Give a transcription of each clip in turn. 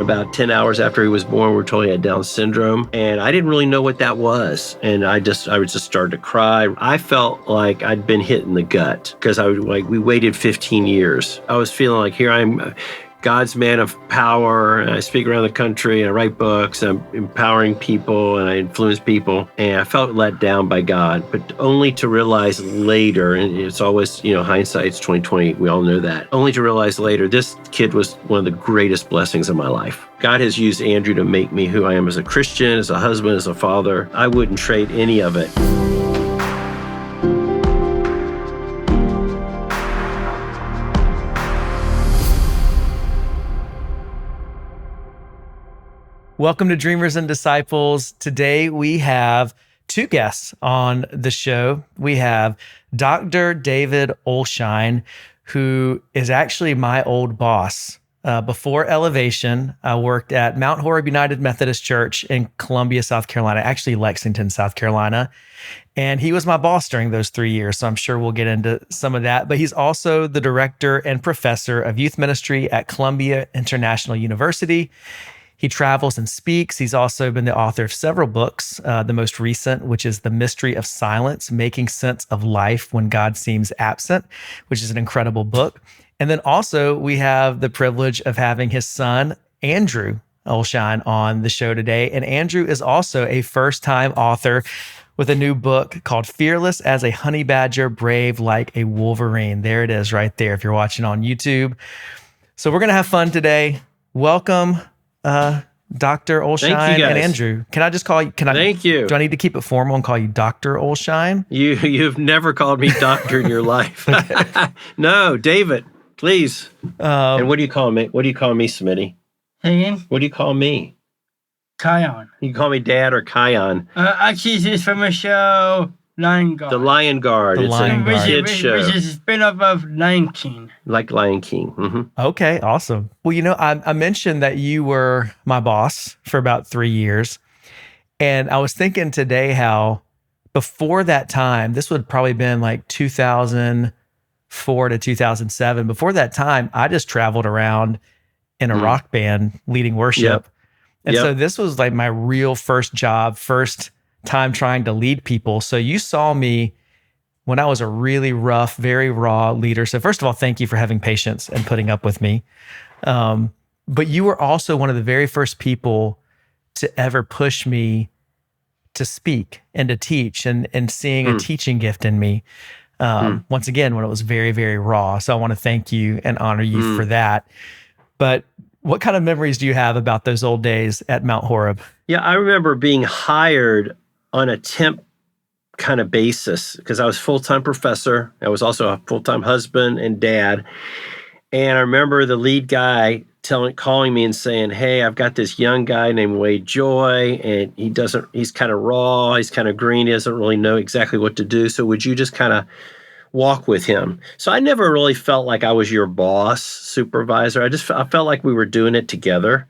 About 10 hours after he was born, we were told he had Down syndrome. And I didn't really know what that was. And I would just start to cry. I felt like I'd been hit in the gut because we waited 15 years. I was feeling like here I'm God's man of power, and I speak around the country, and I write books, I'm empowering people, and I influence people, and I felt let down by God, but only to realize later, and it's always, hindsight's 2020, we all know that, only to realize later, this kid was one of the greatest blessings of my life. God has used Andrew to make me who I am as a Christian, as a husband, as a father. I wouldn't trade any of it. Welcome to Dreamers and Disciples. Today we have two guests on the show. We have Dr. David Olshine, who is actually my old boss. Before Elevation, I worked at Mount Horeb United Methodist Church in Columbia, South Carolina, actually Lexington, South Carolina. And he was my boss during those 3 years, so I'm sure we'll get into some of that. But he's also the director and professor of youth ministry at Columbia International University. He travels and speaks. He's also been the author of several books, the most recent, which is The Mystery of Silence, Making Sense of Life When God Seems Absent, which is an incredible book. And then also we have the privilege of having his son, Andrew Olshine, on the show today. And Andrew is also a first-time author with a new book called Fearless as a Honey Badger, Brave Like a Wolverine. There it is right there if you're watching on YouTube. So we're going to have fun today. Welcome, Dr. Olshine and Andrew. Can I just call you? Thank you. Do I need to keep it formal and call you Dr. Olshine? You've never called me doctor in your life. No, David, please. And what do you call me? What do you call me, Smitty? Say again? What do you call me? Kion. You can call me Dad or Kion. Actually, this is from a show, Lion Guard. The Lion Guard. It's a kid show. Which is a spin-off of Lion King. Like Lion King. Mm-hmm. Okay, awesome. Well, I mentioned that you were my boss for about 3 years. And I was thinking today how before that time, this would have probably been like 2004 to 2007. Before that time, I just traveled around in a rock band leading worship. Yep. And so this was like my real first job, first time trying to lead people. So you saw me when I was a really rough, very raw leader. So first of all, thank you for having patience and putting up with me. But you were also one of the very first people to ever push me to speak and to teach and seeing a teaching gift in me. Once again, when it was very, very raw. So I want to thank you and honor you for that. But what kind of memories do you have about those old days at Mount Horeb? Yeah, I remember being hired on a temp kind of basis because I was a full-time professor. I was also a full-time husband and dad. And I remember the lead guy calling me and saying, "Hey, I've got this young guy named Wade Joye, and he's kind of raw, he's kind of green, he doesn't really know exactly what to do. So would you just kind of walk with him?" So I never really felt like I was your boss, supervisor. I felt like we were doing it together.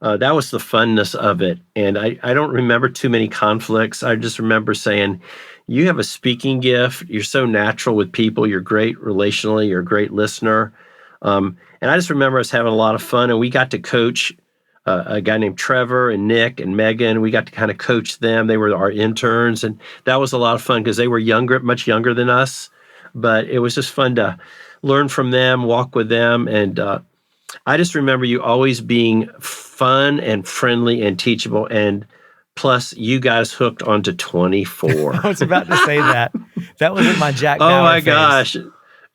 That was the funness of it. And I don't remember too many conflicts. I just remember saying, you have a speaking gift. You're so natural with people. You're great relationally. You're a great listener. And I just remember us having a lot of fun. And we got to coach a guy named Trevor and Nick and Megan. We got to kind of coach them. They were our interns. And that was a lot of fun because they were much younger than us. But it was just fun to learn from them, walk with them. And I just remember you always being fun and friendly and teachable. And plus, you guys hooked onto 24. I was about to say that. That was in my Jack Bauer Oh my phase. gosh.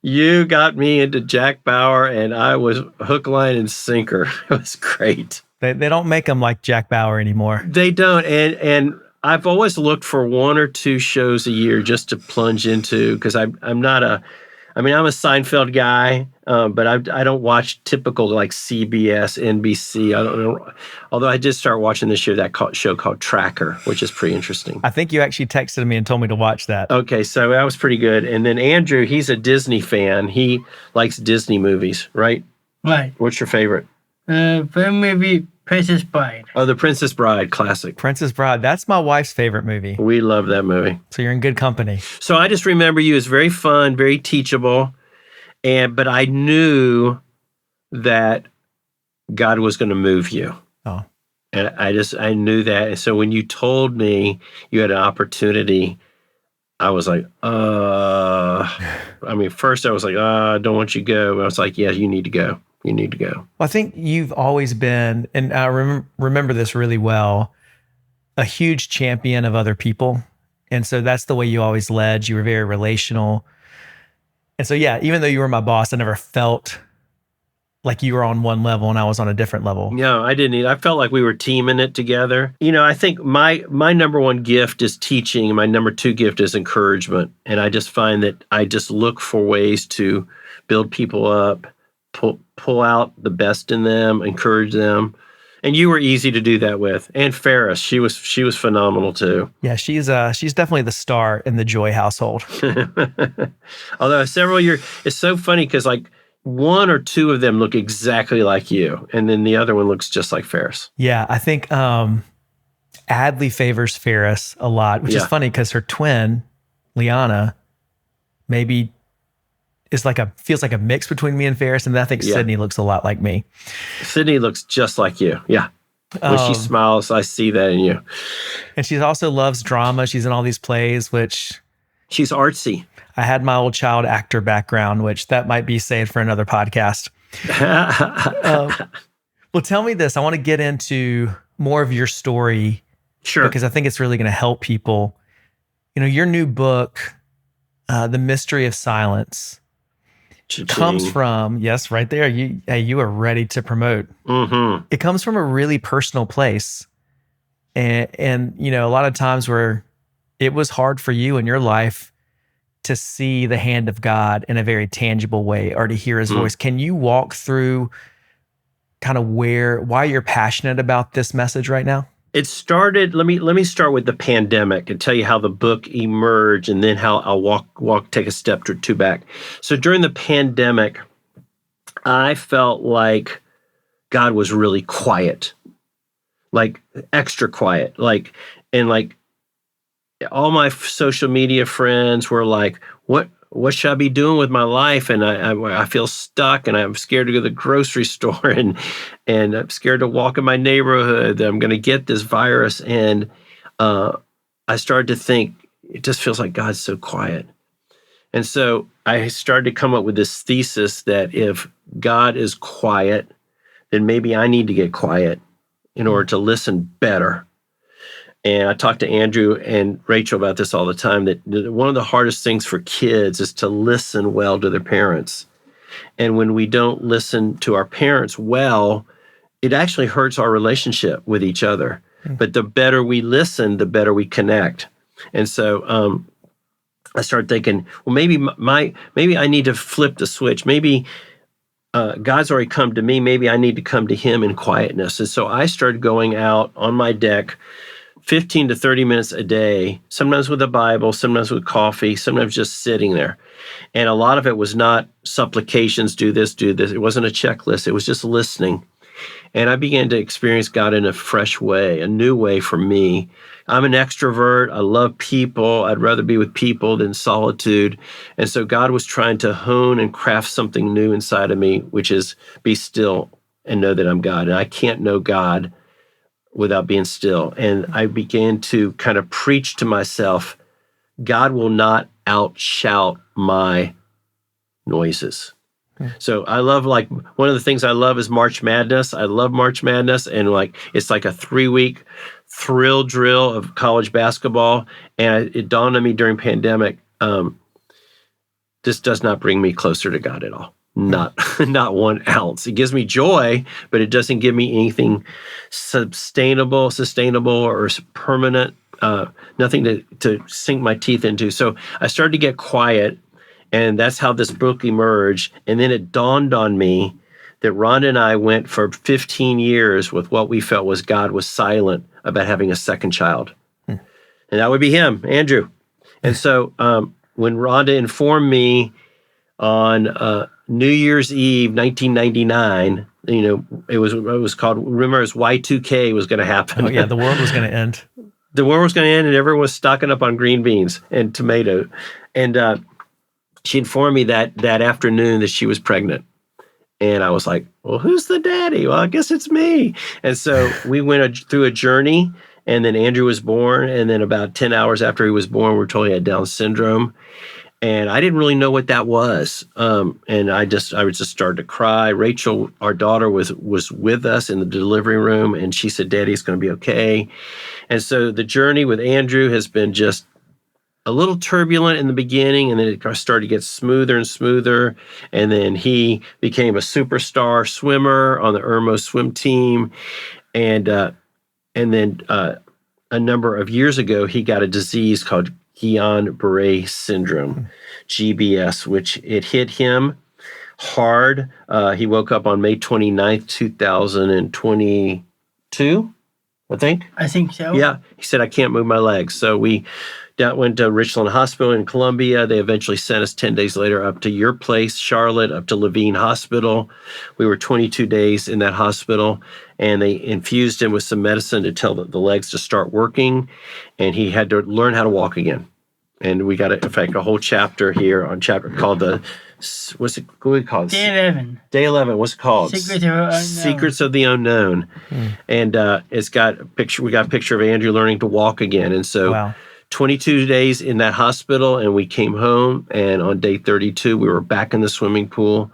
You got me into Jack Bauer, and I was hook, line, and sinker. It was great. They don't make them like Jack Bauer anymore. They don't. And I've always looked for 1 or 2 shows a year just to plunge into because I'm a Seinfeld guy, but I don't watch typical like CBS, NBC. I don't know. Although I did start watching this year that show called Tracker, which is pretty interesting. I think you actually texted me and told me to watch that. Okay, so that was pretty good. And then Andrew, he's a Disney fan. He likes Disney movies, right? Right. What's your favorite? Favorite movie, Princess Bride. Oh, The Princess Bride, classic. Princess Bride. That's my wife's favorite movie. We love that movie. So you're in good company. So I just remember you as very fun, very teachable. But I knew that God was going to move you. Oh, And I knew that. And so when you told me you had an opportunity, I was like, first I was like, I don't want you to go. But I was like, yeah, you need to go. You need to go. well, I think you've always been, and I remember this really well, a huge champion of other people. And so that's the way you always led. You were very relational. And so, yeah, even though you were my boss, I never felt like you were on one level and I was on a different level. No, I didn't either. I felt like we were teaming it together. I think my number one gift is teaching. And my number two gift is encouragement. And I just find that I just look for ways to build people up, pull out the best in them, encourage them. And you were easy to do that with. And Ferris, she was phenomenal too. Yeah, she's definitely the star in the Joye household. Although several years, it's so funny because like one or two of them look exactly like you, and then the other one looks just like Ferris. Yeah, I think Adley favors Ferris a lot, which is funny because her twin, Liana, maybe feels like a mix between me and Ferris, and then I think Sydney looks a lot like me. Sydney looks just like you. Yeah. When she smiles, I see that in you. And she also loves drama. She's in all these plays, which she's artsy. I had my old child actor background, which that might be saved for another podcast. Well, tell me this. I want to get into more of your story. Sure. Because I think it's really going to help people. Your new book, The Mystery of Silence, comes from, yes, right there. You are ready to promote. Mm-hmm. It comes from a really personal place. And a lot of times where it was hard for you in your life to see the hand of God in a very tangible way or to hear his voice. Can you walk through kind of why you're passionate about this message right now? It started, let me start with the pandemic and tell you how the book emerged and then how I'll take a step or two back. So during the pandemic, I felt like God was really quiet, like extra quiet, and all my social media friends were like, what should I be doing with my life? And I feel stuck and I'm scared to go to the grocery store and I'm scared to walk in my neighborhood. I'm going to get this virus. And I started to think, it just feels like God's so quiet. And so I started to come up with this thesis that if God is quiet, then maybe I need to get quiet in order to listen better. And I talk to Andrew and Rachel about this all the time, that one of the hardest things for kids is to listen well to their parents. And when we don't listen to our parents well, it actually hurts our relationship with each other. But the better we listen, the better we connect. And so I started thinking, well, maybe I need to flip the switch. Maybe God's already come to me. Maybe I need to come to him in quietness. And so I started going out on my deck 15 to 30 minutes a day, sometimes with a Bible, sometimes with coffee, sometimes just sitting there. And a lot of it was not supplications, do this, do this. It wasn't a checklist. It was just listening. And I began to experience God in a fresh way, a new way for me. I'm an extrovert. I love people. I'd rather be with people than solitude. And so God was trying to hone and craft something new inside of me, which is be still and know that I'm God. And I can't know God without being still. And I began to kind of preach to myself, God will not outshout my noises. So I love, one of the things I love is March Madness. I love March Madness. And it's like a 3-week thrill drill of college basketball. And it dawned on me during pandemic, this does not bring me closer to God at all. Not 1 ounce. It gives me joy, but it doesn't give me anything sustainable or permanent, nothing to sink my teeth into. So I started to get quiet, and that's how this book emerged. And then it dawned on me that Rhonda and I went for 15 years with what we felt was God was silent about having a second child. And that would be him, Andrew. And so when Rhonda informed me on New Year's Eve, 1999, it was called, remember, it was Y2K was going to happen. Oh yeah, the world was going to end. The world was going to end, and everyone was stocking up on green beans and tomato. And she informed me that afternoon that she was pregnant. And I was like, well, who's the daddy? Well, I guess it's me. And so we went through a journey, and then Andrew was born. And then about 10 hours after he was born, we were told he had Down syndrome. And I didn't really know what that was. And I was just started to cry. Rachel, our daughter, was with us in the delivery room, and she said, Daddy's going to be okay. And so the journey with Andrew has been just a little turbulent in the beginning, and then it started to get smoother and smoother. And then he became a superstar swimmer on the Irmo swim team. And then a number of years ago, he got a disease called Guillain-Barre syndrome, GBS, which it hit him hard. He woke up on May 29th, 2022, I think. I think so. Yeah. He said, I can't move my legs. So we went to Richland Hospital in Columbia. They eventually sent us 10 days later up to your place, Charlotte, up to Levine Hospital. We were 22 days in that hospital, and they infused him with some medicine to tell the legs to start working, and he had to learn how to walk again. And we got, in fact, a whole chapter here on chapter called what do we call it? Day 11. Day 11. What's it called? Secrets of the Secrets of the Unknown. Unknown. And it's got a picture. We got a picture of Andrew learning to walk again. And so Wow. 22 days in that hospital, and we came home. And on day 32, we were back in the swimming pool.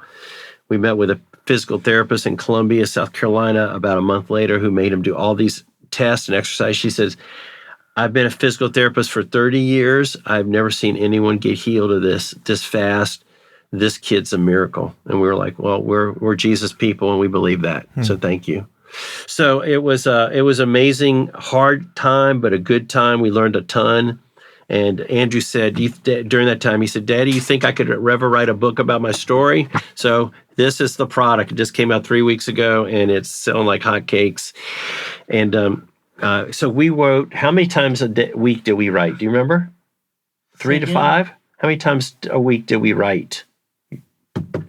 We met with a physical therapist in Columbia, South Carolina, about a month later, who made him do all these tests and exercise. She says, I've been a physical therapist for 30 years. I've never seen anyone get healed of this fast. This kid's a miracle. And we were like, well, we're Jesus people, and we believe that. So thank you. So it was amazing, hard time, but a good time. We learned a ton. And Andrew said during that time, he said, Daddy, you think I could ever write a book about my story? So this is the product. It just came out 3 weeks ago, and it's selling like hotcakes. And so we wrote, how many times a week did we write? Do you remember? 3 to 5? How many times a week did we write?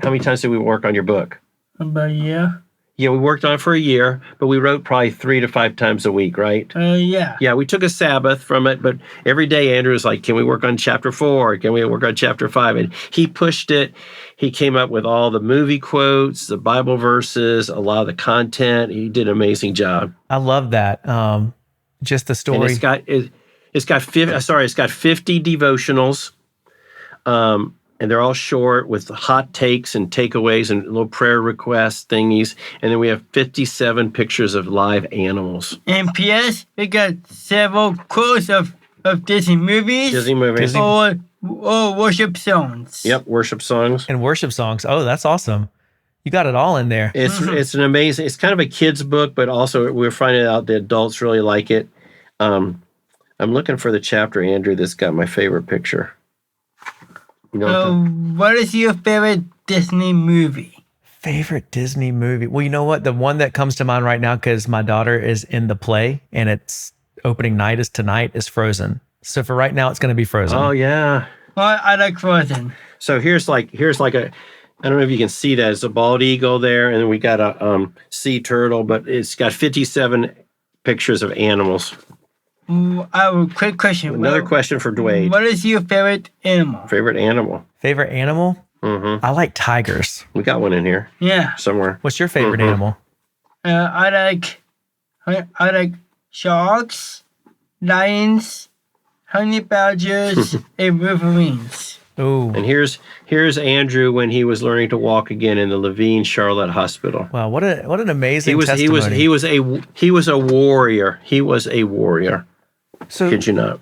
How many times did we work on your book? About a year. Yeah, we worked on it for a year, but we wrote probably 3 to 5 times a week, right? Yeah. Yeah, we took a Sabbath from it, but every day Andrew was like, can we work on chapter 4? Can we work on chapter 5? And he pushed it. He came up with all the movie quotes, the Bible verses, a lot of the content. He did an amazing job. I love that. Just the story. And it's got 50 devotionals. And they're all short with hot takes and takeaways and little prayer requests thingies. And then we have 57 pictures of live animals. And P.S., we got several quotes of Disney movies. Or worship songs. Yep, worship songs. And worship songs. Oh, that's awesome. You got it all in there. It's an amazing, it's kind of a kid's book, but also we're finding out the adults really like it. I'm looking for the chapter, Andrew, that's got my favorite picture. You know, what is your favorite Disney movie? Favorite Disney movie? Well, you know what? The one that comes to mind right now, because my daughter is in the play and its opening night is tonight, is Frozen. So for right now, it's going to be Frozen. Oh, yeah. Well, I like Frozen. So here's like a, I don't know if you can see that. It's a bald eagle there, and then we got a sea turtle, but it's got 57 pictures of animals. I have a quick question. Another question for Dwayne. What is your favorite animal? Favorite animal? Favorite animal? Mm-hmm. I like tigers. We got one in here. Yeah. Somewhere. What's your favorite animal? I like sharks, lions, honey badgers, and wolverines. Oh. And here's Andrew when he was learning to walk again in the Levine Charlotte Hospital. Wow, what an amazing testimony. He was a warrior. He was a warrior. So, kid you not.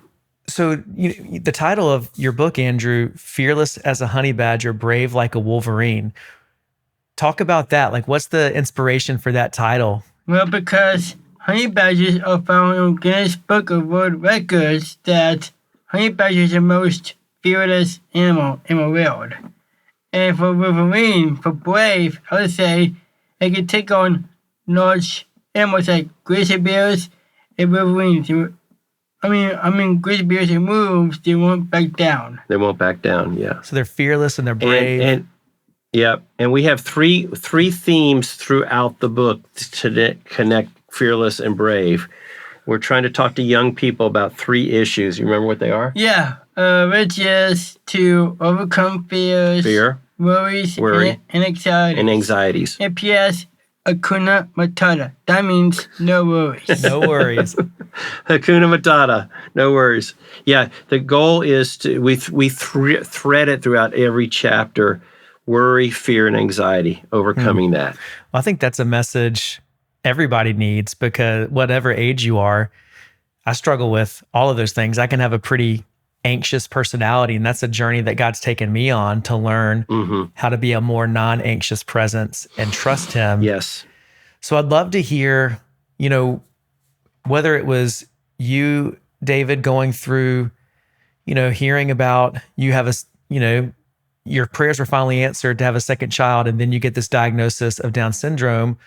So the title of your book, Andrew, Fearless as a Honey Badger, Brave Like a Wolverine. Talk about that. Like, what's the inspiration for that title? Well, because honey badgers are found in Guinness Book of World Records that honey badgers are the most fearless animal in the world. And for Wolverine, for brave, I would say they can take on large animals like grizzly bears and wolverines. Grizzly bears and wolves, they won't back down. They won't back down, yeah. So they're fearless and they're brave. And we have three themes throughout the book to connect fearless and brave. We're trying to talk to young people about 3 issues. You remember what they are? Yeah, which is to overcome fears. Fear. worries, Worry. and anxieties. And anxieties. And P.S. Hakuna Matata. That means no worries. No worries. Hakuna Matata. No worries. Yeah, the goal is to we thread it throughout every chapter. Worry, fear, and anxiety. Overcoming that. Well, I think that's a message everybody needs, because whatever age you are, I struggle with all of those things. I can have a pretty anxious personality, and that's a journey that God's taken me on to learn how to be a more non-anxious presence and trust Him. Yes. So I'd love to hear, whether it was you, David, going through, hearing about you have your prayers were finally answered to have a second child, and then you get this diagnosis of Down syndrome,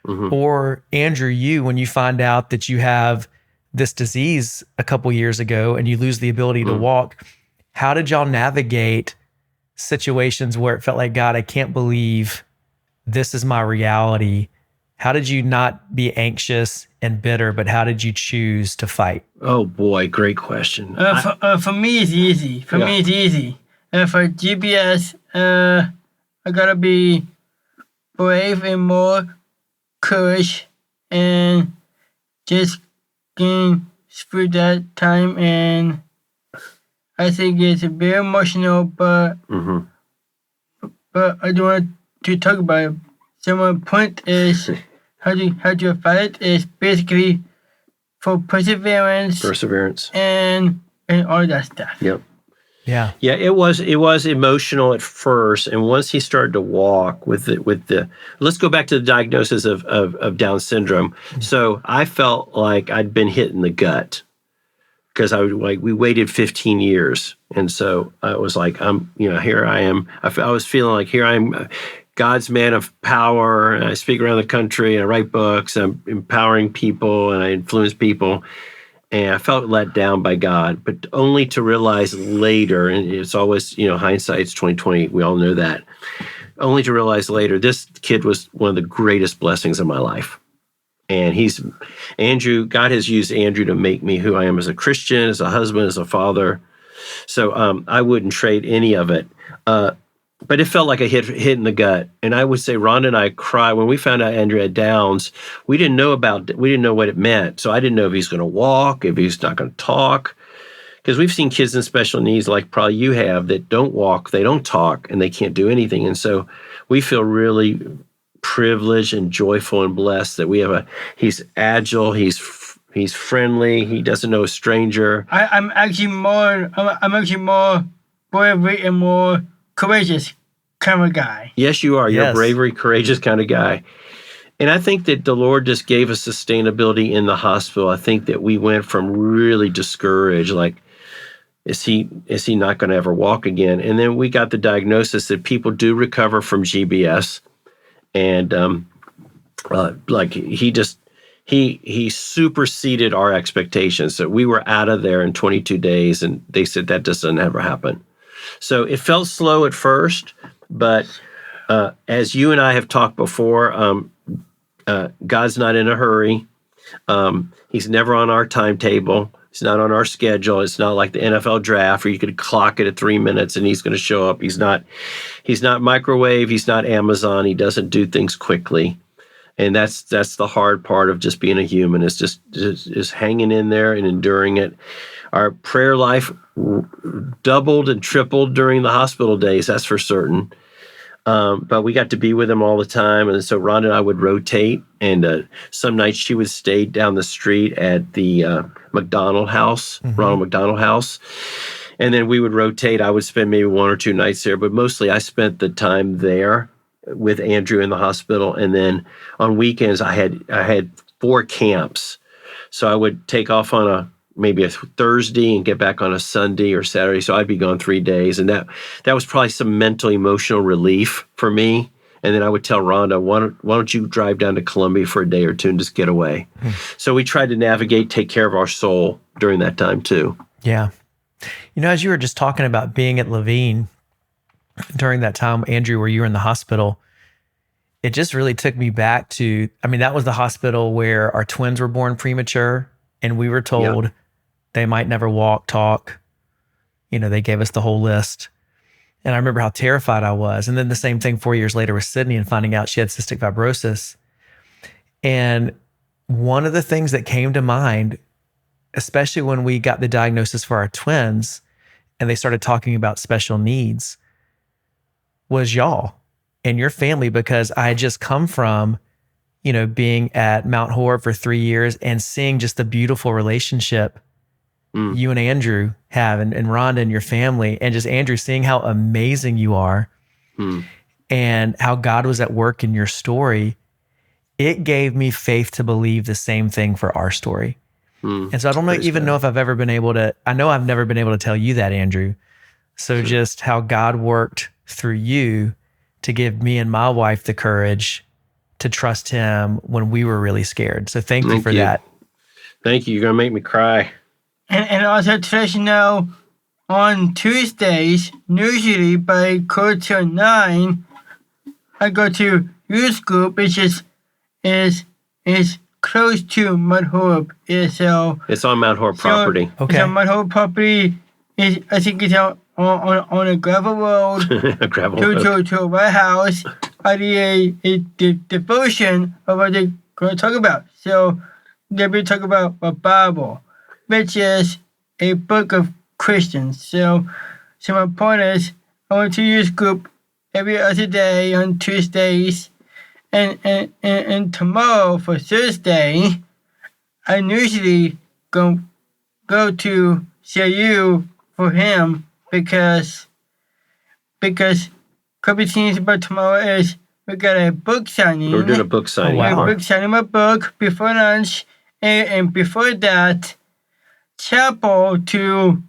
or Andrew, you, when you find out that you have this disease a couple years ago and you lose the ability to walk. How did y'all navigate situations where it felt like, God, I can't believe this is my reality? How did you not be anxious and bitter, but how did you choose to fight? Oh boy, great question. For me, it's easy. For GBS, I gotta be brave and more courage and just getting through that time. And I think it's very emotional, but I don't want to talk about it. So my point is, how do you fight it is basically for perseverance and all that stuff. Yep. Yeah. Yeah, it was emotional at first, and once he started to walk with the let's go back to the diagnosis of Down syndrome. So I felt like I'd been hit in the gut because we waited 15 years, and so I was like, here I am. I was feeling like here I am, God's man of power, and I speak around the country, and I write books, I'm empowering people, and I influence people. And I felt let down by God, but only to realize later, and it's always, hindsight's 2020. We all know that. Only to realize later, this kid was one of the greatest blessings of my life. And God has used Andrew to make me who I am as a Christian, as a husband, as a father. So I wouldn't trade any of it. But it felt like a hit in the gut. And I would say Rhonda and I cried when we found out Andrew had Downs. We didn't know what it meant. So I didn't know if he's going to walk, if he's not going to talk. Because we've seen kids in special needs, like probably you have, that don't walk, they don't talk, and they can't do anything. And so we feel really privileged and joyful and blessed that we have he's agile, he's friendly, he doesn't know a stranger. I'm actually more bravery and more courageous kind of guy. Yes, you are. You're a bravery, courageous kind of guy. And I think that the Lord just gave us sustainability in the hospital. I think that we went from really discouraged, like, is he not going to ever walk again? And then we got the diagnosis that people do recover from GBS. And he superseded our expectations. So we were out of there in 22 days, and they said that doesn't ever happen. So it felt slow at first, but as you and I have talked before, God's not in a hurry. He's never on our timetable. He's not on our schedule. It's not like the NFL draft where you could clock it at 3 minutes and he's going to show up. He's not microwave. He's not Amazon. He doesn't do things quickly. And that's the hard part of just being a human, is just hanging in there and enduring it. Our prayer life doubled and tripled during the hospital days, that's for certain. But we got to be with him all the time. And so Rhonda and I would rotate. And some nights she would stay down the street at the McDonald House, Ronald McDonald House. And then we would rotate. I would spend maybe 1 or 2 nights there. But mostly I spent the time there with Andrew in the hospital. And then on weekends, I had 4 camps. So I would take off on maybe a Thursday and get back on a Sunday or Saturday. So I'd be gone 3 days. And that was probably some mental, emotional relief for me. And then I would tell Rhonda, why don't you drive down to Columbia for a day or two and just get away? So we tried to navigate, take care of our soul during that time too. Yeah. As you were just talking about being at Levine during that time, Andrew, where you were in the hospital, it just really took me back to, that was the hospital where our twins were born premature and we were told they might never walk, talk. They gave us the whole list. And I remember how terrified I was. And then the same thing 4 years later with Sydney and finding out she had cystic fibrosis. And one of the things that came to mind, especially when we got the diagnosis for our twins and they started talking about special needs, was y'all and your family, because I had just come from, being at Mount Horeb for 3 years and seeing just the beautiful relationship you and Andrew have and Rhonda and your family, and just Andrew, seeing how amazing you are and how God was at work in your story. It gave me faith to believe the same thing for our story. And so I don't know if I've ever been able to, I know I've never been able to tell you that, Andrew. So just how God worked through you to give me and my wife the courage to trust him when we were really scared. So thank you for that. Thank you. You're going to make me cry. And also to let you know, on Tuesdays, usually by 8:45, I go to youth group, which is close to Mount Horeb. It's on Mount Horeb property. Okay. So Mount Horeb property is, I think it's on a gravel road A gravel road. to a warehouse. I did a devotion of what they're going to talk about. So they'll be talking about the Bible, which is a book of Christians. So my point is, I went to youth group every other day on Tuesdays, and tomorrow for Thursday, I usually go to CIU for him because couple things about tomorrow is we got a book signing. We're doing a book signing. Oh, wow. We're book signing my book before lunch, and before that, chapel to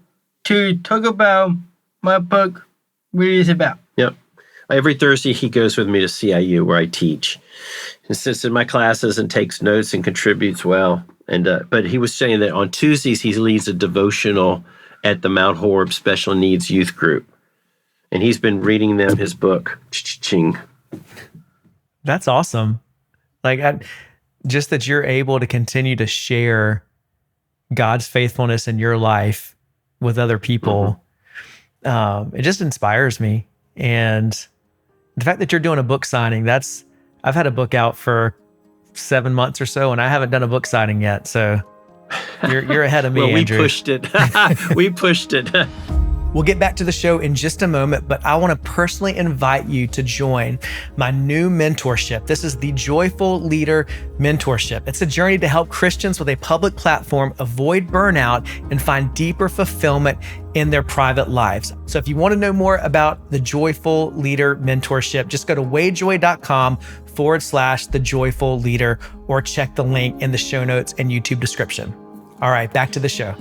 talk about my book really is about. Yep. Every Thursday, he goes with me to CIU where I teach. He sits in my classes and takes notes and contributes well. But he was saying that on Tuesdays, he leads a devotional at the Mount Horeb Special Needs Youth Group. And he's been reading them his book. Ching. That's awesome. Just that you're able to continue to share God's faithfulness in your life with other people. It just inspires me. And the fact that you're doing a book signing, I've had a book out for 7 months or so, and I haven't done a book signing yet. So you're ahead of me, well, Andrew. We pushed it. We pushed it. We'll get back to the show in just a moment, but I want to personally invite you to join my new mentorship. This is the Joyful Leader Mentorship. It's a journey to help Christians with a public platform avoid burnout and find deeper fulfillment in their private lives. So if you want to know more about the Joyful Leader Mentorship, just go to wadejoye.com/the Joyful Leader, or check the link in the show notes and YouTube description. All right, back to the show.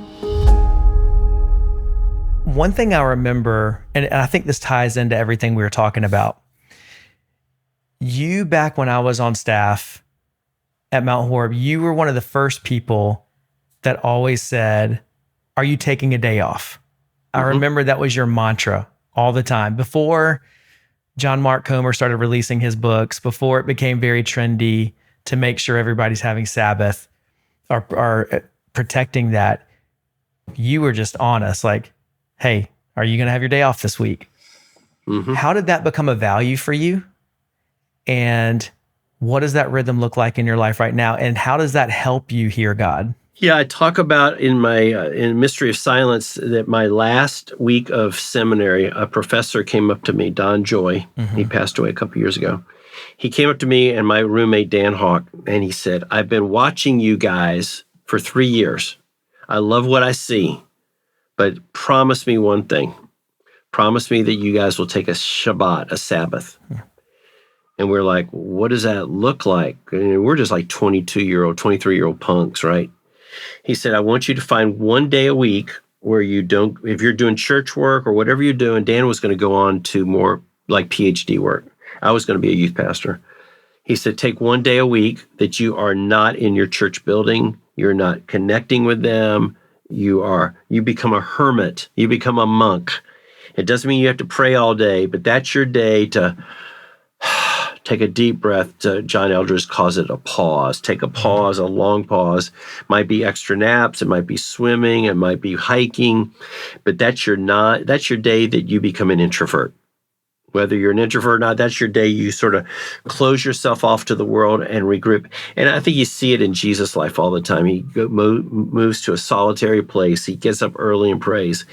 One thing I remember, and I think this ties into everything we were talking about, you, back when I was on staff at Mount Horeb, you were one of the first people that always said, "Are you taking a day off?" I remember that was your mantra all the time. Before John Mark Comer started releasing his books, before it became very trendy to make sure everybody's having Sabbath or protecting that, you were just on us like, "Hey, are you going to have your day off this week?" How did that become a value for you? And what does that rhythm look like in your life right now? And how does that help you hear God? Yeah, I talk about in my in Mystery of Silence that my last week of seminary, a professor came up to me, Don Joye. He passed away a couple years ago. He came up to me and my roommate, Dan Hawk, and he said, "I've been watching you guys for 3 years. I love what I see. But promise me one thing. Promise me that you guys will take a Shabbat, a Sabbath." And we're like, "What does that look like?" And we're just like 22-year-old, 23-year-old punks, right? He said, "I want you to find one day a week where you don't, if you're doing church work or whatever you're doing." Dan was going to go on to more like PhD work. I was going to be a youth pastor. He said, "Take one day a week that you are not in your church building. You're not connecting with them. You become a hermit. You become a monk. It doesn't mean you have to pray all day, but that's your day to take a deep breath." John Eldredge calls it a pause. Take a pause, a long pause. Might be extra naps. It might be swimming. It might be hiking, but that's your day that you become an introvert. Whether you're an introvert or not, that's your day. You sort of close yourself off to the world and regroup. And I think you see it in Jesus' life all the time. He moves to a solitary place. He gets up early and prays.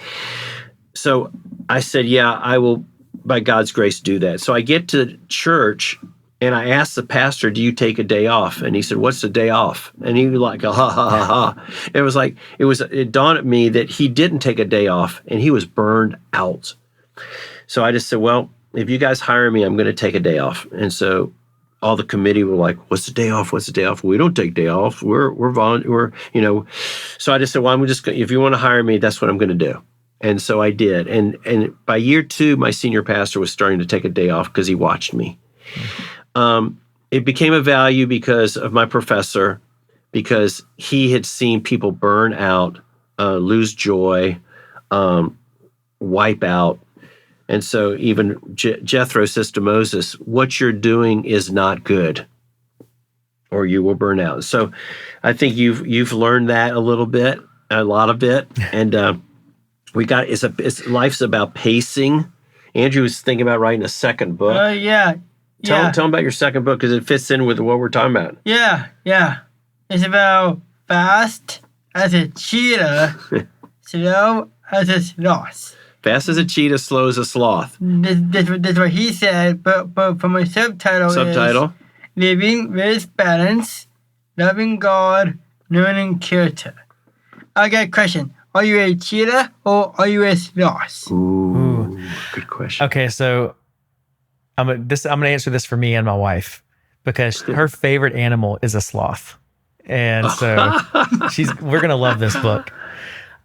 So I said, yeah, I will, by God's grace, do that. So I get to church and I asked the pastor, do you take a day off? And he said, what's the day off? And he was like, ha, ha, ha, ha. It dawned at me that he didn't take a day off and he was burned out. So I just said, well, if you guys hire me, I'm going to take a day off. And so all the committee were like, what's the day off? What's the day off? We don't take day off. We're volunteer, So I just said, well, if you want to hire me, that's what I'm going to do. And so I did. And by year 2, my senior pastor was starting to take a day off because he watched me. It became a value because of my professor, because he had seen people burn out, lose joy, wipe out. And so even Jethro says to Moses, what you're doing is not good, or you will burn out. So I think you've learned that a lot of it. And life's about pacing. Andrew was thinking about writing a second book. Yeah. Tell him about your second book, because it fits in with what we're talking about. Yeah. It's about fast as a cheetah, slow as a sloth. Fast as a cheetah, slow as a sloth. That's what he said, but for my subtitle is Living with Balance, Loving God, Learning Character. I got a question. Are you a cheetah or are you a sloth? Ooh. Good question. Okay, so I'm gonna answer this for me and my wife, because her favorite animal is a sloth, and so we're gonna love this book.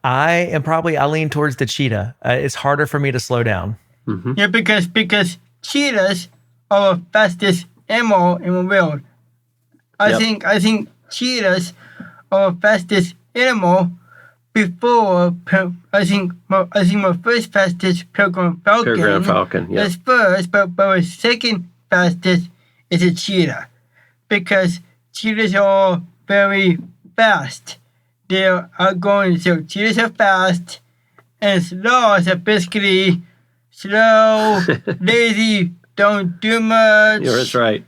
I lean towards the cheetah. It's harder for me to slow down. Mm-hmm. Yeah, because cheetahs are the fastest animal in the world. I think cheetahs are the fastest animal before. I think my first fastest peregrine falcon. Peregrine falcon, yeah. Is first, but the second fastest is a cheetah, because cheetahs are very fast. They are outgoing, so cheetahs are fast, and sloths are basically slow, lazy, don't do much. Yeah, that's right.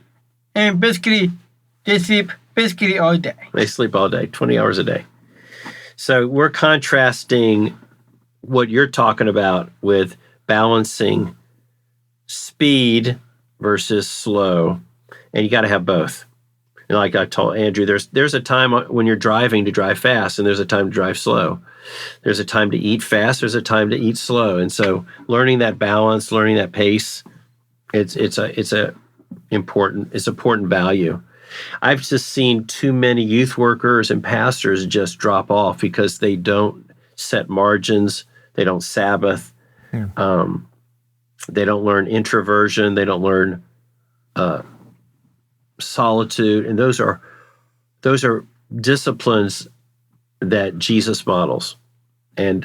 And basically, they sleep basically all day. They sleep all day, 20 hours a day. So we're contrasting what you're talking about with balancing speed versus slow, and you got to have both. And like I told Andrew, there's a time when you're driving to drive fast, and there's a time to drive slow. There's a time to eat fast. There's a time to eat slow. And so learning that balance, learning that pace, it's important value. I've just seen too many youth workers and pastors just drop off because they don't set margins. They don't Sabbath. Yeah. They don't learn introversion. They don't learn solitude, and those are disciplines that Jesus models. And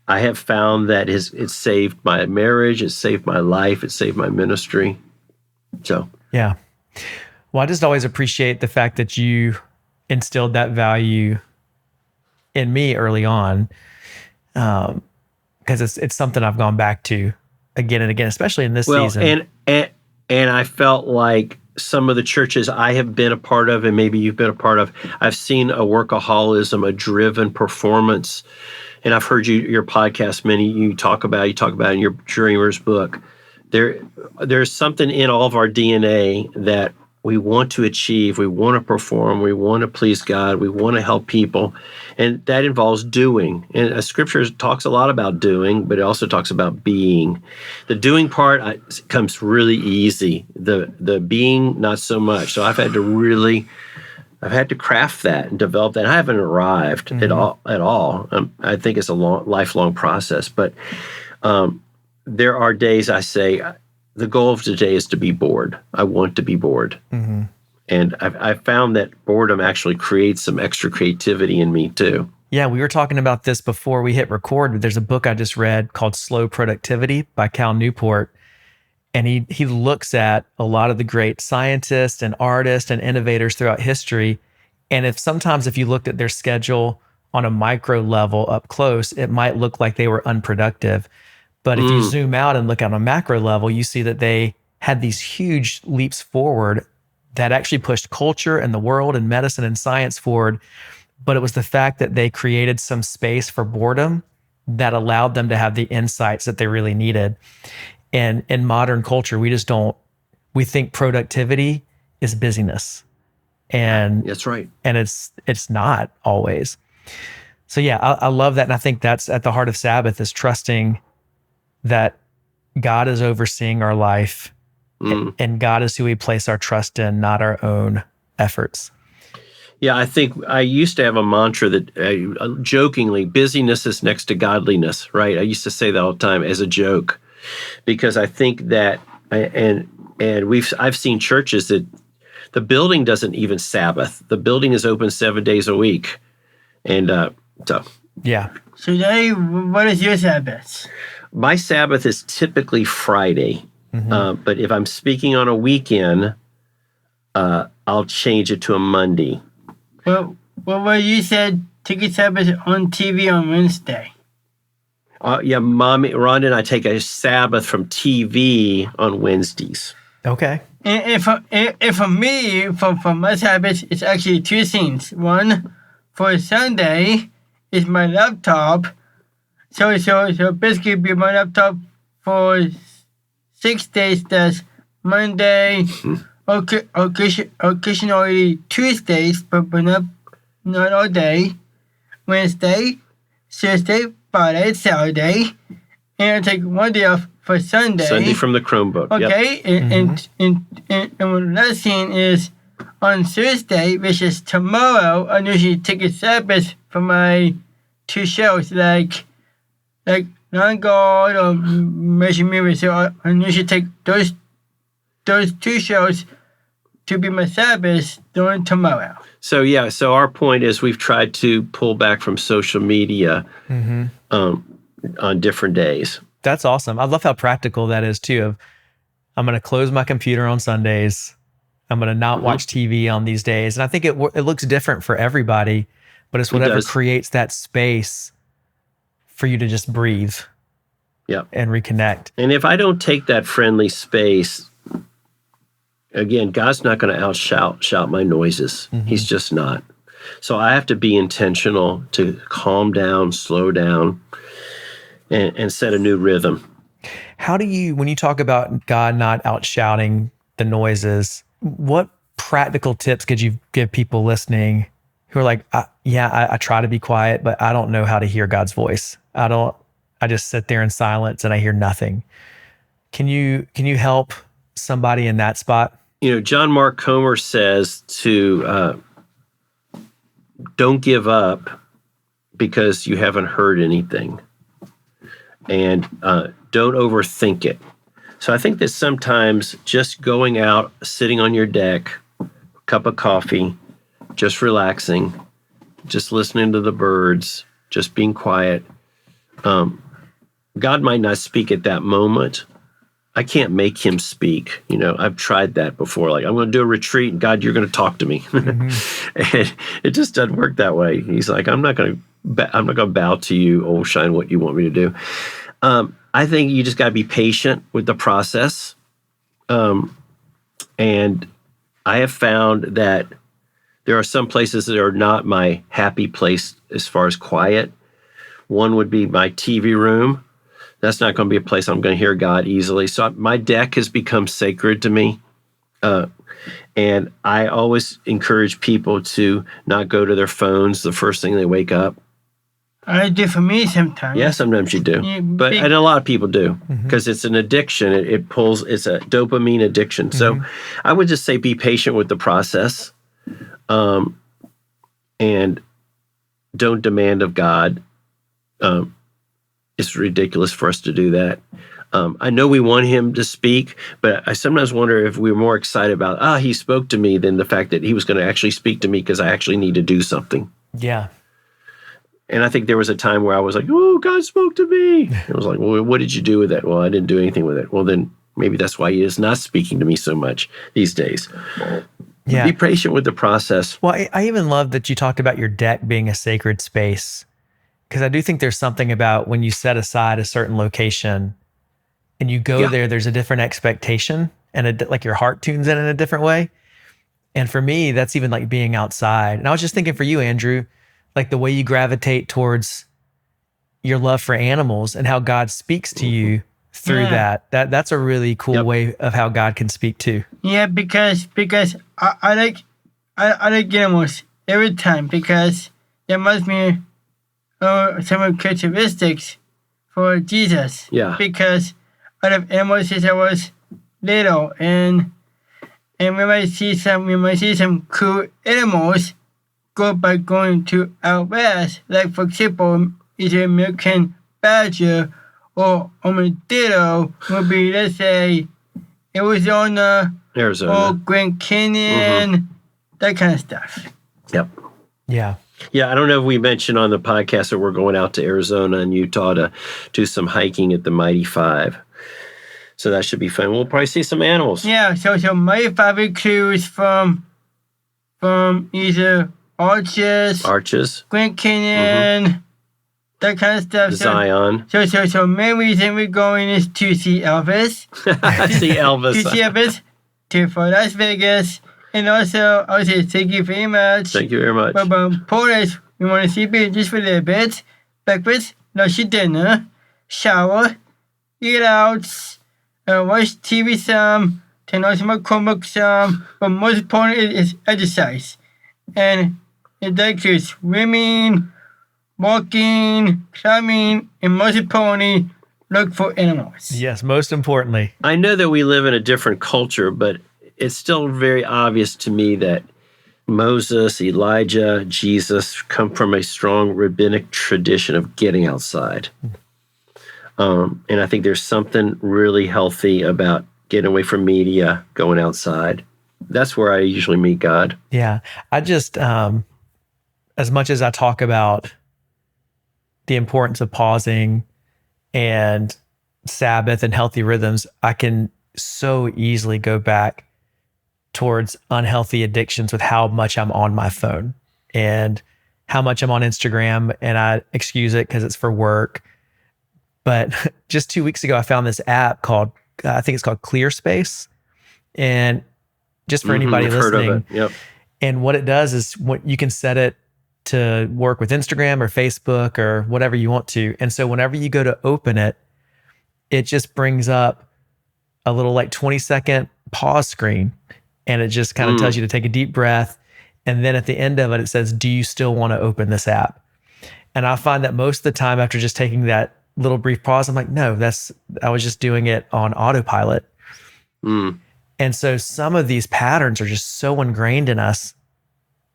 I have found that it's saved my marriage, it's saved my life, it's saved my ministry. So yeah. Well, I just always appreciate the fact that you instilled that value in me early on, because it's something I've gone back to again and again, especially in this season. And I felt like some of the churches I have been a part of, and maybe you've been a part of, I've seen a workaholism, a driven performance. And I've heard your podcast, you talk about in your Dreamers book. There's something in all of our DNA that we want to achieve, we want to perform, we want to please God, we want to help people, and that involves doing. And Scripture talks a lot about doing, but it also talks about being. The doing part comes really easy. The being, not so much. So I've had to craft that and develop that. I haven't arrived at all. I think it's a lifelong process, but there are days I say, the goal of today is to be bored. I want to be bored. Mm-hmm. And I've found that boredom actually creates some extra creativity in me too. Yeah, we were talking about this before we hit record. There's a book I just read called Slow Productivity by Cal Newport. And he looks at a lot of the great scientists and artists and innovators throughout history. And if you looked at their schedule on a micro level up close, it might look like they were unproductive. But if you zoom out and look at a macro level, you see that they had these huge leaps forward that actually pushed culture and the world and medicine and science forward. But it was the fact that they created some space for boredom that allowed them to have the insights that they really needed. And in modern culture, we think productivity is busyness. And that's right. And it's not always. So yeah, I love that. And I think that's at the heart of Sabbath, is trusting that God is overseeing our life and God is who we place our trust in, not our own efforts. Yeah, I think I used to have a mantra that jokingly, busyness is next to godliness, right? I used to say that all the time as a joke, because I think that, and I've seen churches that the building doesn't even Sabbath. The building is open 7 days a week. And so. Yeah. So Jay, what is your Sabbath? My Sabbath is typically Friday. But if I'm speaking on a weekend, I'll change it to a Monday. Well, you said take a Sabbath on TV on Wednesday. Yeah, Mommy, Rhonda and I take a Sabbath from TV on Wednesdays. Okay. And for me, for my Sabbath, it's actually two things. One, for Sunday, is my laptop. So basically, be my laptop for 6 days. That's Monday, occasionally Tuesdays, but not all day. Wednesday, Thursday, Friday, Saturday, and I take one day off for Sunday. Sunday from the Chromebook. Okay, Yep. and one last thing is on Thursday, which is tomorrow, I usually take a Sabbath for my two shows, like Long God or Measure Mirror. So I usually take those two shows to be my Sabbath during tomorrow. So yeah, so our point is we've tried to pull back from social media on different days. That's awesome. I love how practical that is too. I'm going to close my computer on Sundays. I'm going to not watch TV on these days. And I think it looks different for everybody, but it's whatever creates that space for you to just breathe and reconnect. And if I don't take that friendly space, again, God's not going to shout my noises. He's just not. So I have to be intentional to calm down, slow down, and set a new rhythm. How do you, when you talk about God not outshouting the noises, what practical tips could you give people listening who are like, I try to be quiet, but I don't know how to hear God's voice. I just sit there in silence and I hear nothing. Can you help somebody in that spot? You know, John Mark Comer says to don't give up because you haven't heard anything, and don't overthink it. So I think that sometimes just going out, sitting on your deck, cup of coffee, just relaxing, just listening to the birds, just being quiet. God might not speak at that moment. I can't make him speak. You know, I've tried that before. Like, I'm going to do a retreat, and God, you're going to talk to me. And it just doesn't work that way. He's like, I'm not going to bow to you, Olshine, what you want me to do. I think you just got to be patient with the process. And I have found that there are some places that are not my happy place as far as quiet. One would be my TV room. That's not going to be a place I'm going to hear God easily. So my deck has become sacred to me. And I always encourage people to not go to their phones the first thing they wake up. I do for me sometimes. Yeah, sometimes you do. And a lot of people do, because it's an addiction. It's a dopamine addiction. So I would just say be patient with the process, and don't demand of God. It's ridiculous for us to do that. I know we want him to speak, but I sometimes wonder if we're more excited about, he spoke to me, than the fact that he was going to actually speak to me because I actually need to do something. Yeah. And I think there was a time where I was like, oh, God spoke to me. I was like, well, what did you do with it? Well, I didn't do anything with it. Well, then maybe that's why he is not speaking to me so much these days. Yeah. Be patient with the process. Well, I even love that you talked about your deck being a sacred space. because I do think there's something about when you set aside a certain location and you go there, there's a different expectation and like your heart tunes in a different way. And for me, that's even like being outside. And I was just thinking for you, Andrew, like the way you gravitate towards your love for animals and how God speaks to you through that's a really cool way of how God can speak too. Yeah, because I like animals every time because there must be some characteristics for Jesus. Yeah. Because I love animals since I was little, and when I see some cool animals, go by going to out west, like for example, either American badger or armadillo would be, let's say, Arizona, or Grand Canyon, that kind of stuff. Yep. Yeah. Yeah, I don't know if we mentioned on the podcast that we're going out to Arizona and Utah to do some hiking at the Mighty Five. So that should be fun. We'll probably see some animals. Yeah, so Mighty Five includes from either Arches, Grand Canyon, that kind of stuff. Zion. So main reason we're going is to see Elvis. See Elvis. To see Elvis, for Las Vegas. And also, I would say thank you very much. Thank you very much. But Polish, we want to see you just for a little bit. Breakfast, lunch, dinner, shower, eat out, watch TV some, turn on some Chromebook some. But most important is exercise. And it includes swimming, walking, climbing, and most importantly, look for animals. Yes, most importantly. I know that we live in a different culture, but it's still very obvious to me that Moses, Elijah, Jesus come from a strong rabbinic tradition of getting outside. And I think there's something really healthy about getting away from media, going outside. That's where I usually meet God. Yeah. I just, as much as I talk about the importance of pausing and Sabbath and healthy rhythms, I can so easily go back towards unhealthy addictions with how much I'm on my phone and how much I'm on Instagram, and I excuse it because it's for work. But just 2 weeks ago, I found this app called, I think it's called ClearSpace. And just for anybody listening, and what it does is you can set it to work with Instagram or Facebook or whatever you want to. And so whenever you go to open it, it just brings up a little like 20-second pause screen. And it just kind of tells you to take a deep breath. And then at the end of it, it says, do you still want to open this app? And I find that most of the time after just taking that little brief pause, I'm like, no, I was just doing it on autopilot. And so some of these patterns are just so ingrained in us.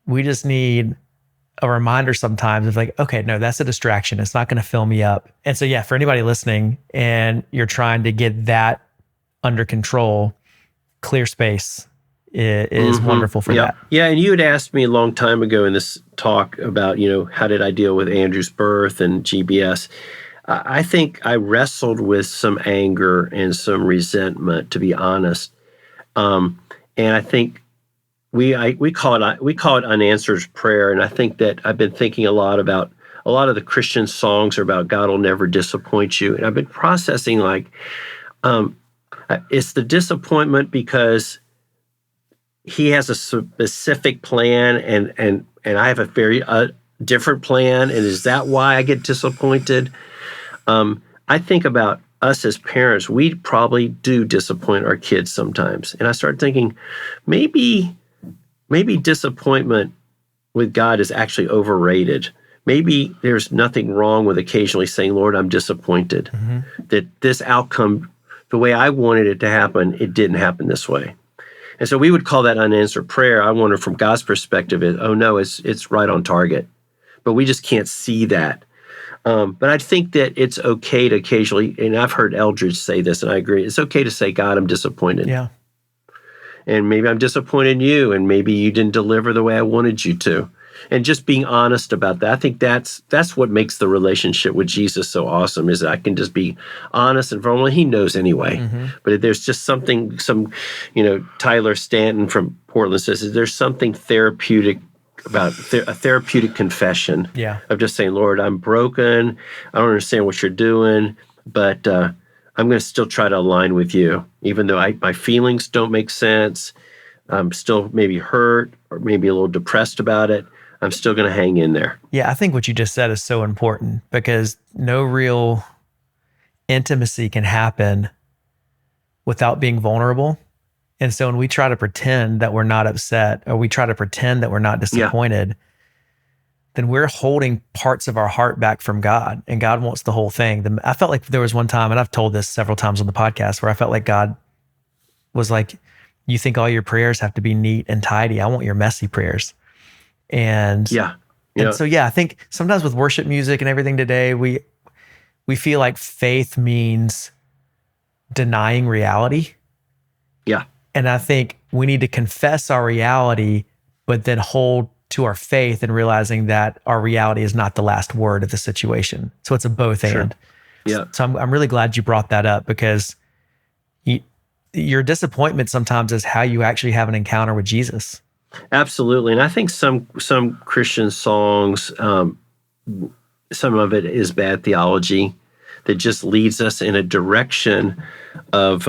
We just need a reminder sometimes of like, okay, no, that's a distraction. It's not going to fill me up. And so, yeah, for anybody listening and you're trying to get that under control, ClearSpace is wonderful for that. Yeah, and you had asked me a long time ago in this talk about, how did I deal with Andrew's birth and GBS? I think I wrestled with some anger and some resentment, to be honest. And I think we call it unanswered prayer. And I think that I've been thinking a lot of the Christian songs are about God will never disappoint you. And I've been processing like, it's the disappointment because he has a specific plan and I have a very different plan. And is that why I get disappointed? I think about us as parents, we probably do disappoint our kids sometimes. And I started thinking, maybe disappointment with God is actually overrated. Maybe there's nothing wrong with occasionally saying, Lord, I'm disappointed that this outcome, the way I wanted it to happen, it didn't happen this way. And so we would call that unanswered prayer. I wonder from God's perspective, it's right on target. But we just can't see that. But I think that it's okay to occasionally, and I've heard Eldridge say this, and I agree, it's okay to say, God, I'm disappointed. Yeah. And maybe I'm disappointed in you, and maybe you didn't deliver the way I wanted you to. And just being honest about that. I think that's what makes the relationship with Jesus so awesome, is that I can just be honest and vulnerable. He knows anyway. But there's just something, Tyler Stanton from Portland says, there's something therapeutic about a therapeutic confession. Yeah. Of just saying, Lord, I'm broken. I don't understand what you're doing, but I'm going to still try to align with you, even though my feelings don't make sense. I'm still maybe hurt or maybe a little depressed about it. I'm still going to hang in there. Yeah, I think what you just said is so important because no real intimacy can happen without being vulnerable. And so when we try to pretend that we're not upset or we try to pretend that we're not disappointed, then we're holding parts of our heart back from God, and God wants the whole thing. I felt like there was one time, and I've told this several times on the podcast, where I felt like God was like, you think all your prayers have to be neat and tidy. I want your messy prayers. And so, I think sometimes with worship music and everything today, we feel like faith means denying reality. Yeah. And I think we need to confess our reality, but then hold to our faith and realizing that our reality is not the last word of the situation. So it's a both and. Yeah. So I'm really glad you brought that up because your disappointment sometimes is how you actually have an encounter with Jesus. Absolutely. And I think some Christian songs, some of it is bad theology that just leads us in a direction of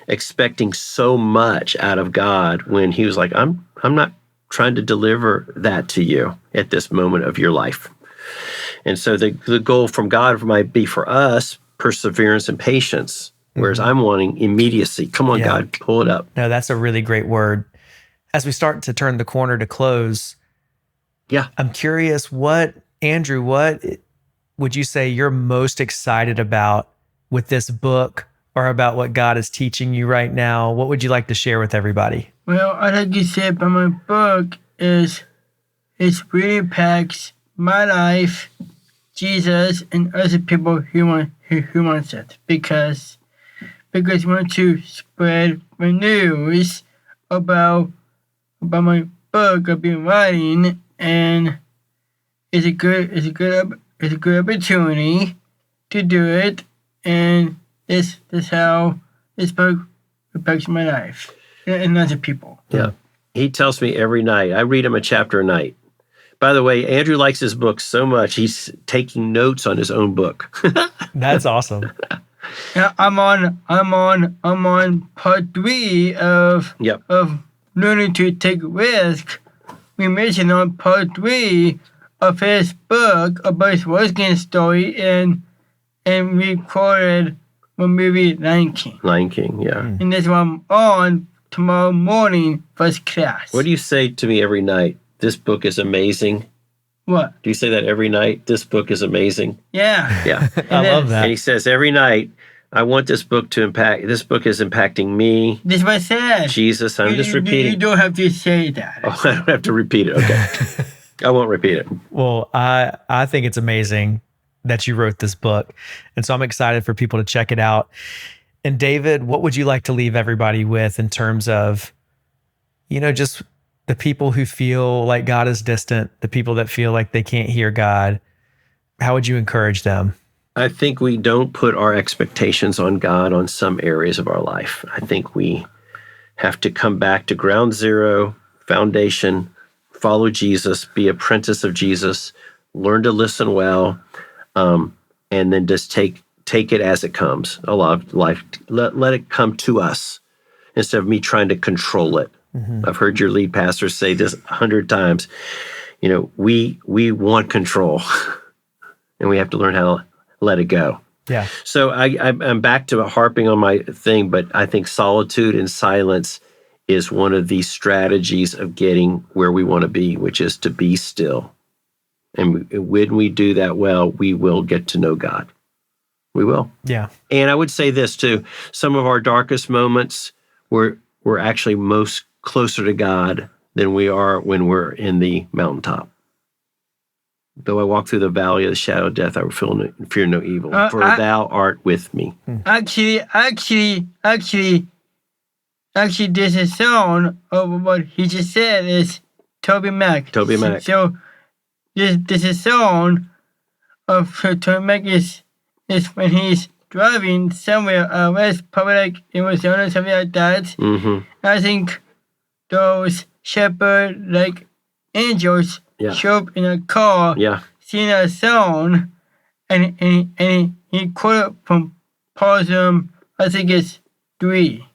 expecting so much out of God when he was like, I'm not trying to deliver that to you at this moment of your life. And so the goal from God might be for us, perseverance and patience, whereas I'm wanting immediacy. Come on, God, pull it up. No, that's a really great word. As we start to turn the corner to close, I'm curious, Andrew, what would you say you're most excited about with this book or about what God is teaching you right now? What would you like to share with everybody? Well, I like you said about my book is it really impacts my life, Jesus, and other people who wants it because we want to spread the news about my book I've been writing, and it's a good opportunity to do it, and this how this book impacts my life and other people. Yeah. He tells me every night. I read him a chapter a night. By the way, Andrew likes his book so much, he's taking notes on his own book. That's awesome. Yeah, I'm on part 3 of learning to take risk. We mentioned on part 3 of his book about his origin story, and we recorded the movie Lion King. Lion King, yeah. And that's what I'm on tomorrow morning, first class. What do you say to me every night? This book is amazing. What? Do you say that every night? This book is amazing. Yeah. Yeah. I love that. And he says every night, I want this book to impact. This book is impacting me. This is what I said. Jesus, I'm just repeating. You don't have to say that. Oh, I don't have to repeat it. Okay. I won't repeat it. Well, I think it's amazing that you wrote this book. And so I'm excited for people to check it out. And David, what would you like to leave everybody with in terms of, just the people who feel like God is distant, the people that feel like they can't hear God? How would you encourage them? I think we don't put our expectations on God on some areas of our life. I think we have to come back to ground zero, foundation, follow Jesus, be apprentice of Jesus, learn to listen well, and then just take it as it comes. A lot of life, let it come to us instead of me trying to control it. Mm-hmm. I've heard your lead pastor say this 100 times. We want control, and we have to learn how to let it go. Yeah. So I'm back to harping on my thing, but I think solitude and silence is one of the strategies of getting where we want to be, which is to be still. And when we do that well, we will get to know God. We will. Yeah. And I would say this too. Some of our darkest moments we're actually most closer to God than we are when we're in the mountaintop. Though I walk through the valley of the shadow of death, I will fear no evil, for thou art with me. Actually, there's a song of what he just said is Toby Mac. So there's a song of Toby Mac is when he's driving somewhere, west, probably like Arizona, something like that. Mm-hmm. I think those shepherds, like angels Yeah. show up in a car, Yeah. sing a song, and he quoted from Psalm, I think it's 3.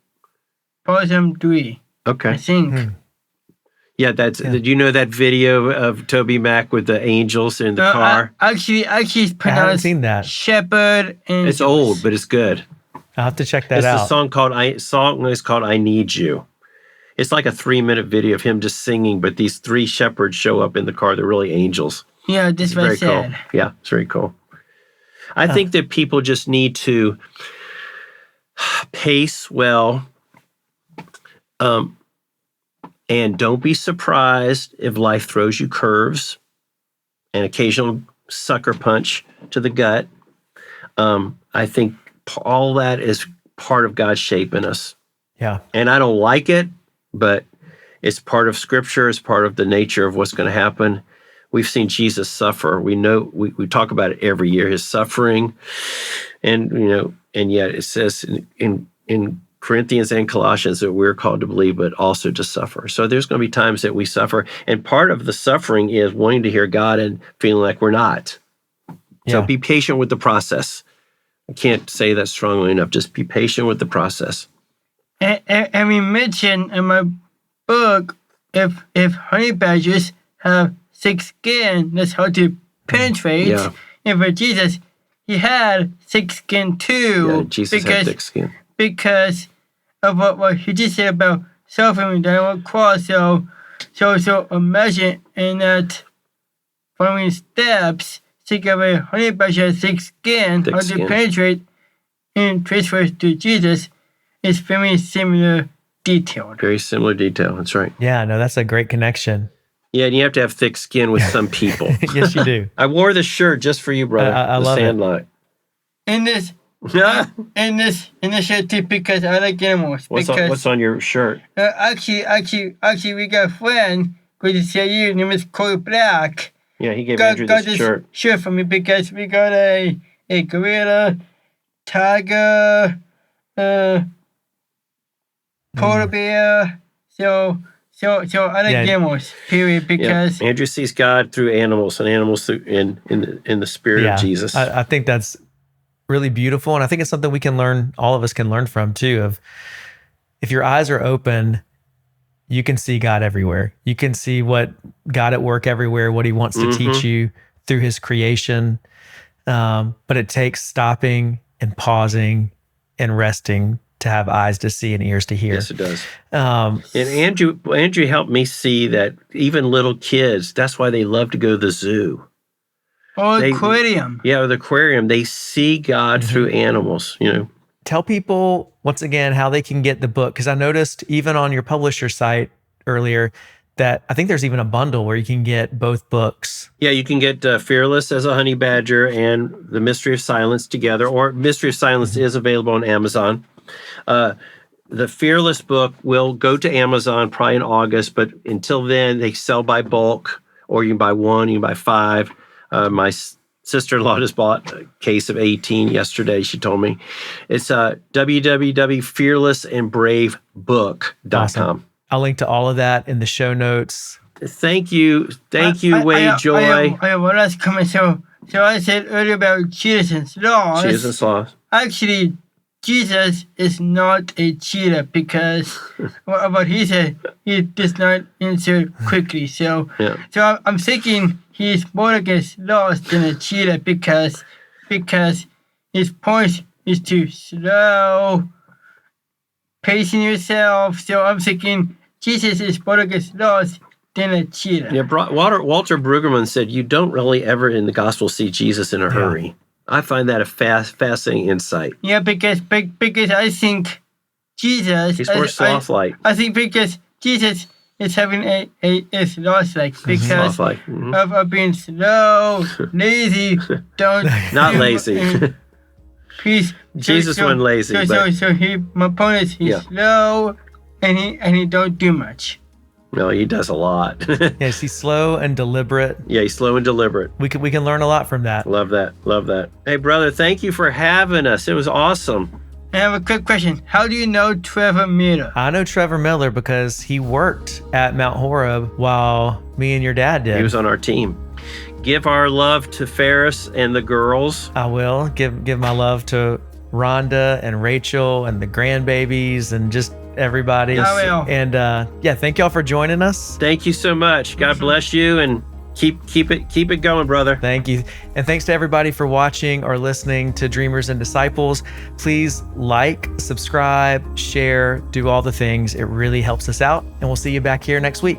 Psalm 3, I Okay. think. Yeah, did you know that video of Toby Mac with the angels in the car? Actually, it's I haven't pronounced seen that. shepherd angels. It's old, but it's good. I'll have to check that It's out. the song is called I Need You. It's like a 3-minute video of him just singing, but these 3 shepherds show up in the car. They're really angels. Yeah, that's what I Very said. cool. Yeah, it's very cool. I think that people just need to pace well, and don't be surprised if life throws you curves, an occasional sucker punch to the gut. I think all that is part of God's shaping us. Yeah. And I don't like it, but it's part of Scripture. It's part of the nature of what's going to happen. We've seen Jesus suffer. We know we talk about it every year, his suffering, and yet it says in Corinthians and Colossians that we're called to believe, but also to suffer. So there's going to be times that we suffer, and part of the suffering is wanting to hear God and feeling like we're not. So be patient with the process. I can't say that strongly enough. Just be patient with the process. And we mentioned in my book, if honey badgers have thick skin, that's how to penetrate. Yeah. And for Jesus, he had thick skin too. Yeah, Jesus had thick skin. Because of what he just said about suffering down the cross. So imagine in that following steps, think of a honey badger thick skin, how to penetrate and transfer to Jesus. It's very similar detail. Very similar detail. That's right. Yeah, no, that's a great connection. Yeah, and you have to have thick skin with some people. Yes, you do. I wore this shirt just for you, brother. I the love Sandlot. In this shirt too, because I like animals. What's on your shirt? Actually, we got a friend. Good to see you. Name is Corey Black. Yeah, he gave Andrew this shirt. Shirt for me because we got a gorilla, tiger, polar bear. So I like animals. Period. Because Andrew sees God through animals, and animals through in the spirit of Jesus. I think that's really beautiful, and I think it's something we can learn. All of us can learn from too. Of if your eyes are open, you can see God everywhere. You can see what God at work everywhere. What He wants to teach you through His creation. But it takes stopping and pausing and resting to have eyes to see and ears to hear. Yes, it does. And Andrew helped me see that even little kids, that's why they love to go to the zoo. Or aquarium. Yeah, or the aquarium. They see God through animals, Tell people, once again, how they can get the book. Because I noticed even on your publisher site earlier that I think there's even a bundle where you can get both books. Yeah, you can get Fearless as a Honey Badger and The Mystery of Silence together, or Mystery of Silence is available on Amazon. The Fearless book will go to Amazon probably in August, but until then, they sell by bulk, or you can buy 1, you can buy 5. My sister-in-law just bought a case of 18 yesterday, she told me. It's www.fearlessandbravebook.com. Awesome. I'll link to all of that in the show notes. Thank you, Wade Joye. I have one last comment. So I said earlier about Jesus and sloth. Jesus and sloth. Actually, Jesus is not a cheetah because what he said, he does not answer quickly. So I'm thinking he's more like a sloth than a cheetah because his point is to slow pacing yourself. So I'm thinking Jesus is more like a sloth than a cheetah. Yeah, Walter Brueggemann said you don't really ever in the gospel see Jesus in a hurry. I find that a fascinating insight. Yeah, because I think Jesus... He's more sloth-like. I think because Jesus is having a sloth-like because of being slow, lazy, Not lazy. Please. Jesus wasn't lazy. My point is he's slow and he don't do much. No, he does a lot. Yes, he's slow and deliberate. Yeah, he's slow and deliberate. We can learn a lot from that. Love that. Hey, brother, thank you for having us. It was awesome. I have a quick question. How do you know Trevor Miller? I know Trevor Miller because he worked at Mount Horeb while me and your dad did. He was on our team. Give our love to Ferris and the girls. I will give my love to Rhonda and Rachel and the grandbabies and just everybody. I will. And thank y'all for joining us. Thank you so much. God bless you, and keep it going, brother. Thank you. And thanks to everybody for watching or listening to Dreamers and Disciples. Please like, subscribe, share, do all the things. It really helps us out. And we'll see you back here next week.